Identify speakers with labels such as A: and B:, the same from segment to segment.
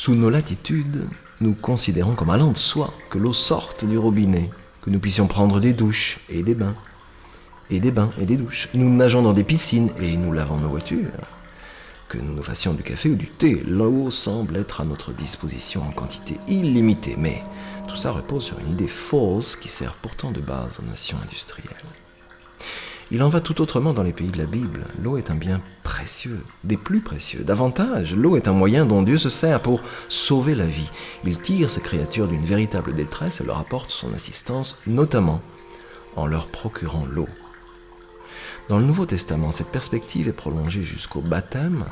A: Sous nos latitudes, nous considérons comme allant de soi que l'eau sorte du robinet, que nous puissions prendre des douches et des bains, et des bains et des douches. Nous nageons dans des piscines et nous lavons nos voitures. Que nous fassions du café ou du thé, l'eau semble être à notre disposition en quantité illimitée, mais tout ça repose sur une idée fausse qui sert pourtant de base aux nations industrielles. Il en va tout autrement dans les pays de la Bible. L'eau est un bien précieux, des plus précieux. Davantage, l'eau est un moyen dont Dieu se sert pour sauver la vie. Il tire ces créatures d'une véritable détresse et leur apporte son assistance, notamment en leur procurant l'eau. Dans le Nouveau Testament, cette perspective est prolongée jusqu'au baptême,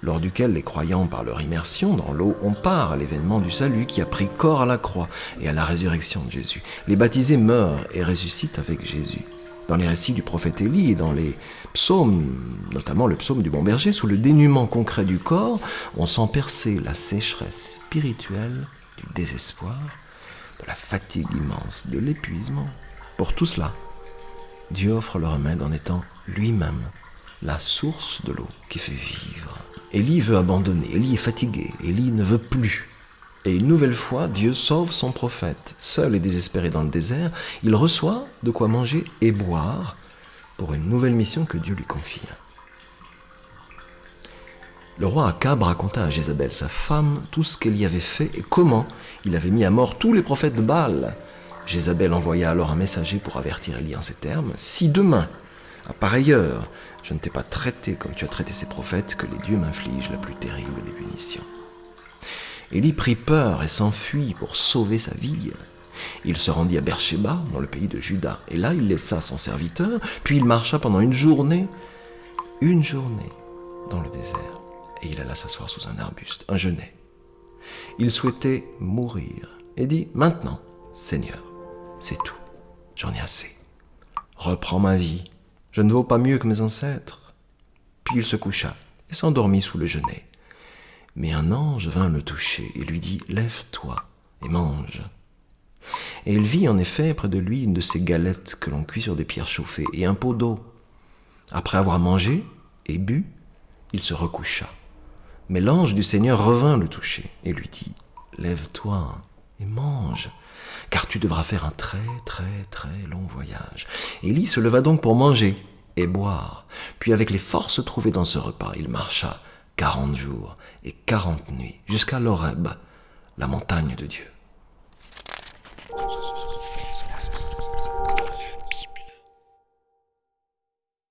A: lors duquel les croyants, par leur immersion dans l'eau, ont part à l'événement du salut qui a pris corps à la croix et à la résurrection de Jésus. Les baptisés meurent et ressuscitent avec Jésus. Dans les récits du prophète Élie et dans les psaumes, notamment le psaume du bon berger, sous le dénuement concret du corps, on sent percer la sécheresse spirituelle du désespoir, de la fatigue immense, de l'épuisement. Pour tout cela, Dieu offre le remède en étant lui-même la source de l'eau qui fait vivre. Élie veut abandonner, Élie est fatigué, Élie ne veut plus. Et une nouvelle fois, Dieu sauve son prophète. Seul et désespéré dans le désert, il reçoit de quoi manger et boire pour une nouvelle mission que Dieu lui confie. Le roi Akab raconta à Jézabel, sa femme, tout ce qu'elle y avait fait et comment il avait mis à mort tous les prophètes de Baal. Jézabel envoya alors un messager pour avertir Élie en ces termes: « Si demain, à pareille heure, je ne t'ai pas traité comme tu as traité ces prophètes, que les dieux m'infligent la plus terrible des punitions. » Élie prit peur et s'enfuit pour sauver sa vie. Il se rendit à Beersheba, dans le pays de Juda, et là il laissa son serviteur, puis il marcha pendant une journée dans le désert, et il alla s'asseoir sous un arbuste, un genêt. Il souhaitait mourir, et dit: « Maintenant, Seigneur, c'est tout, j'en ai assez. Reprends ma vie, je ne vaux pas mieux que mes ancêtres. » Puis il se coucha et s'endormit sous le genêt. Mais un ange vint le toucher et lui dit: « Lève-toi et mange. » Et il vit en effet près de lui une de ces galettes que l'on cuit sur des pierres chauffées et un pot d'eau. Après avoir mangé et bu, il se recoucha. Mais l'ange du Seigneur revint le toucher et lui dit: « Lève-toi et mange, car tu devras faire un très long voyage. » Élie se leva donc pour manger et boire. Puis avec les forces trouvées dans ce repas, il marcha 40 jours et 40 nuits jusqu'à l'Horeb, la montagne de Dieu.